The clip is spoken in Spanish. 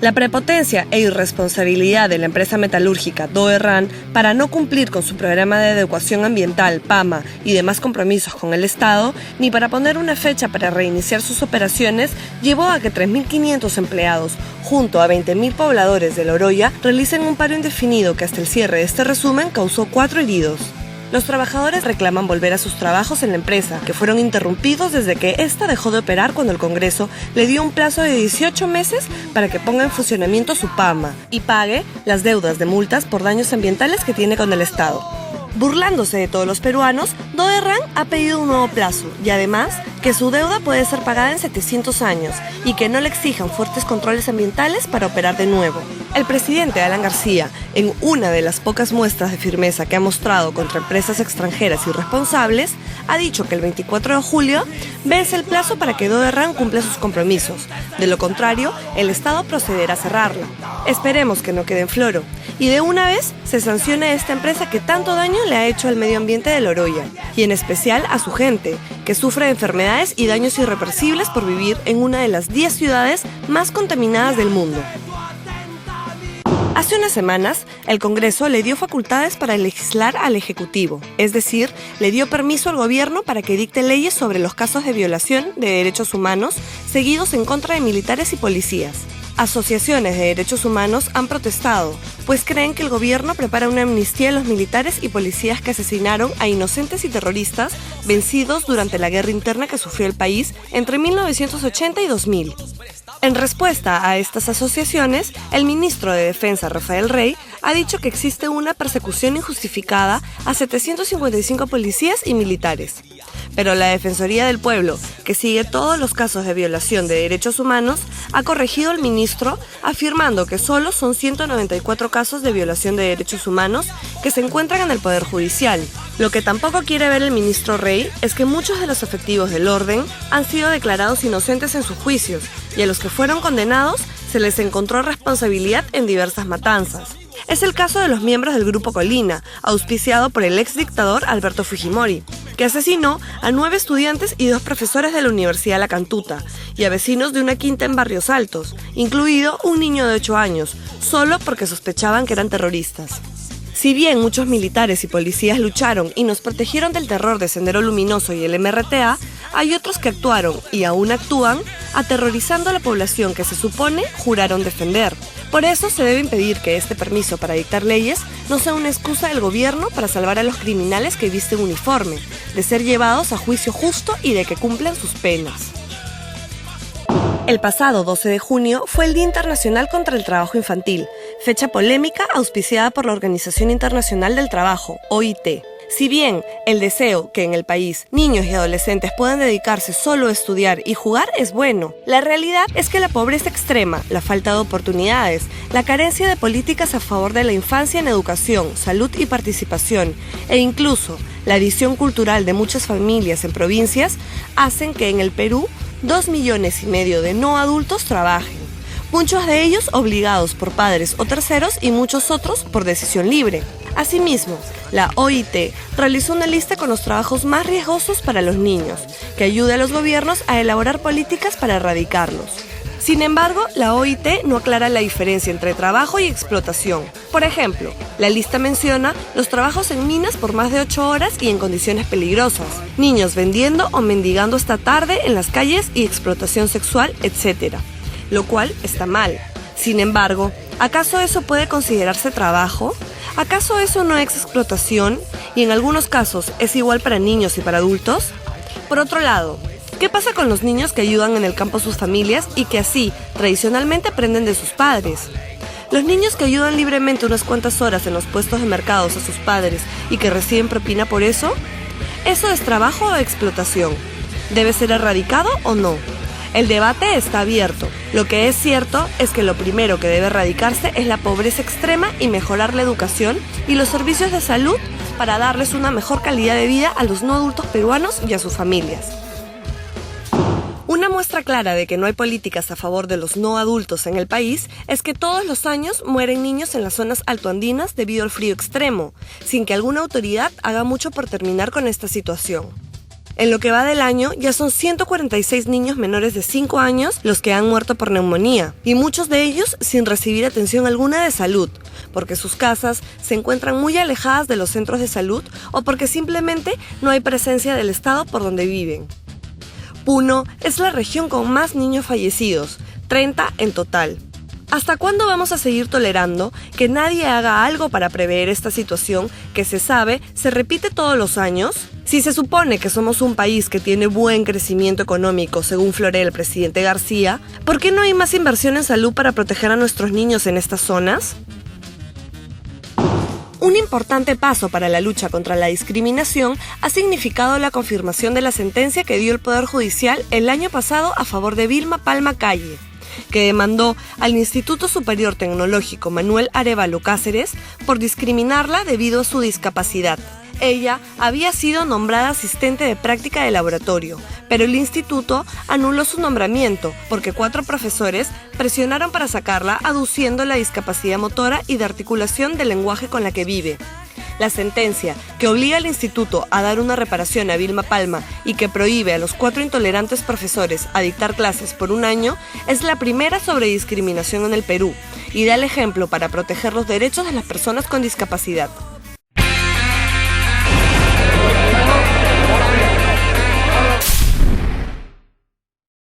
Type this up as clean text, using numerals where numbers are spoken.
La prepotencia e irresponsabilidad de la empresa metalúrgica Doerran para no cumplir con su programa de adecuación ambiental, PAMA, y demás compromisos con el Estado, ni para poner una fecha para reiniciar sus operaciones, llevó a que 3.500 empleados, junto a 20.000 pobladores de La Oroya, realicen un paro indefinido que hasta el cierre de este resumen causó 4 heridos. Los trabajadores reclaman volver a sus trabajos en la empresa, que fueron interrumpidos desde que ésta dejó de operar cuando el Congreso le dio un plazo de 18 meses para que ponga en funcionamiento su PAMA y pague las deudas de multas por daños ambientales que tiene con el Estado. Burlándose de todos los peruanos, Doerran ha pedido un nuevo plazo y además que su deuda puede ser pagada en 700 años y que no le exijan fuertes controles ambientales para operar de nuevo. El presidente Alan García, en una de las pocas muestras de firmeza que ha mostrado contra empresas extranjeras irresponsables, ha dicho que el 24 de julio vence el plazo para que Doerran cumpla sus compromisos. De lo contrario, el Estado procederá a cerrarla. Esperemos que no quede en floro y de una vez se sancione a esta empresa que tanto daño le ha hecho al medio ambiente de La Oroya, y en especial a su gente, que sufre de enfermedades y daños irreversibles por vivir en una de las 10 ciudades más contaminadas del mundo. Hace unas semanas, el Congreso le dio facultades para legislar al Ejecutivo, es decir, le dio permiso al gobierno para que dicte leyes sobre los casos de violación de derechos humanos seguidos en contra de militares y policías. Asociaciones de derechos humanos han protestado, pues creen que el gobierno prepara una amnistía a los militares y policías que asesinaron a inocentes y terroristas vencidos durante la guerra interna que sufrió el país entre 1980 y 2000. En respuesta a estas asociaciones, el ministro de Defensa, Rafael Rey, ha dicho que existe una persecución injustificada a 755 policías y militares. Pero la Defensoría del Pueblo, que sigue todos los casos de violación de derechos humanos, ha corregido al ministro afirmando que solo son 194 casos de violación de derechos humanos que se encuentran en el Poder Judicial. Lo que tampoco quiere ver el ministro Rey es que muchos de los efectivos del orden han sido declarados inocentes en sus juicios y a los que fueron condenados se les encontró responsabilidad en diversas matanzas. Es el caso de los miembros del Grupo Colina, auspiciado por el exdictador Alberto Fujimori, que asesinó a 9 estudiantes y 2 profesores de la Universidad La Cantuta y a vecinos de una quinta en Barrios Altos, incluido un niño de 8 años, solo porque sospechaban que eran terroristas. Si bien muchos militares y policías lucharon y nos protegieron del terror de Sendero Luminoso y el MRTA, hay otros que actuaron y aún actúan aterrorizando a la población que se supone juraron defender. Por eso se debe impedir que este permiso para dictar leyes no sea una excusa del gobierno para salvar a los criminales que visten uniforme, de ser llevados a juicio justo y de que cumplan sus penas. El pasado 12 de junio fue el Día Internacional contra el Trabajo Infantil, fecha polémica auspiciada por la Organización Internacional del Trabajo, OIT. Si bien el deseo que en el país niños y adolescentes puedan dedicarse solo a estudiar y jugar es bueno, la realidad es que la pobreza extrema, la falta de oportunidades, la carencia de políticas a favor de la infancia en educación, salud y participación, e incluso la visión cultural de muchas familias en provincias, hacen que en el Perú 2,5 millones de no adultos trabajen, muchos de ellos obligados por padres o terceros y muchos otros por decisión libre. Asimismo, la OIT realizó una lista con los trabajos más riesgosos para los niños, que ayude a los gobiernos a elaborar políticas para erradicarlos. Sin embargo, la OIT no aclara la diferencia entre trabajo y explotación. Por ejemplo, la lista menciona los trabajos en minas por más de 8 horas y en condiciones peligrosas, niños vendiendo o mendigando hasta tarde en las calles y explotación sexual, etc., lo cual está mal. Sin embargo, ¿acaso eso puede considerarse trabajo? ¿Acaso eso no es explotación? Y en algunos casos, ¿es igual para niños y para adultos? Por otro lado, ¿qué pasa con los niños que ayudan en el campo a sus familias y que así, tradicionalmente, aprenden de sus padres? Los niños que ayudan libremente unas cuantas horas en los puestos de mercados a sus padres y que reciben propina por eso, ¿eso es trabajo o explotación? ¿Debe ser erradicado o no? El debate está abierto. Lo que es cierto es que lo primero que debe erradicarse es la pobreza extrema y mejorar la educación y los servicios de salud para darles una mejor calidad de vida a los no adultos peruanos y a sus familias. Una muestra clara de que no hay políticas a favor de los no adultos en el país es que todos los años mueren niños en las zonas altoandinas debido al frío extremo, sin que alguna autoridad haga mucho por terminar con esta situación. En lo que va del año, ya son 146 niños menores de 5 años los que han muerto por neumonía, y muchos de ellos sin recibir atención alguna de salud, porque sus casas se encuentran muy alejadas de los centros de salud o porque simplemente no hay presencia del Estado por donde viven. Puno es la región con más niños fallecidos, 30 en total. ¿Hasta cuándo vamos a seguir tolerando que nadie haga algo para prever esta situación que se sabe se repite todos los años? Si se supone que somos un país que tiene buen crecimiento económico, según florea el presidente García, ¿por qué no hay más inversión en salud para proteger a nuestros niños en estas zonas? Un importante paso para la lucha contra la discriminación ha significado la confirmación de la sentencia que dio el Poder Judicial el año pasado a favor de Vilma Palma Calle, que demandó al Instituto Superior Tecnológico Manuel Arévalo Cáceres por discriminarla debido a su discapacidad. Ella había sido nombrada asistente de práctica de laboratorio, pero el instituto anuló su nombramiento porque 4 profesores presionaron para sacarla aduciendo la discapacidad motora y de articulación del lenguaje con la que vive. La sentencia, que obliga al instituto a dar una reparación a Vilma Palma y que prohíbe a los 4 intolerantes profesores a dictar clases por 1 año, es la primera sobre discriminación en el Perú y da el ejemplo para proteger los derechos de las personas con discapacidad.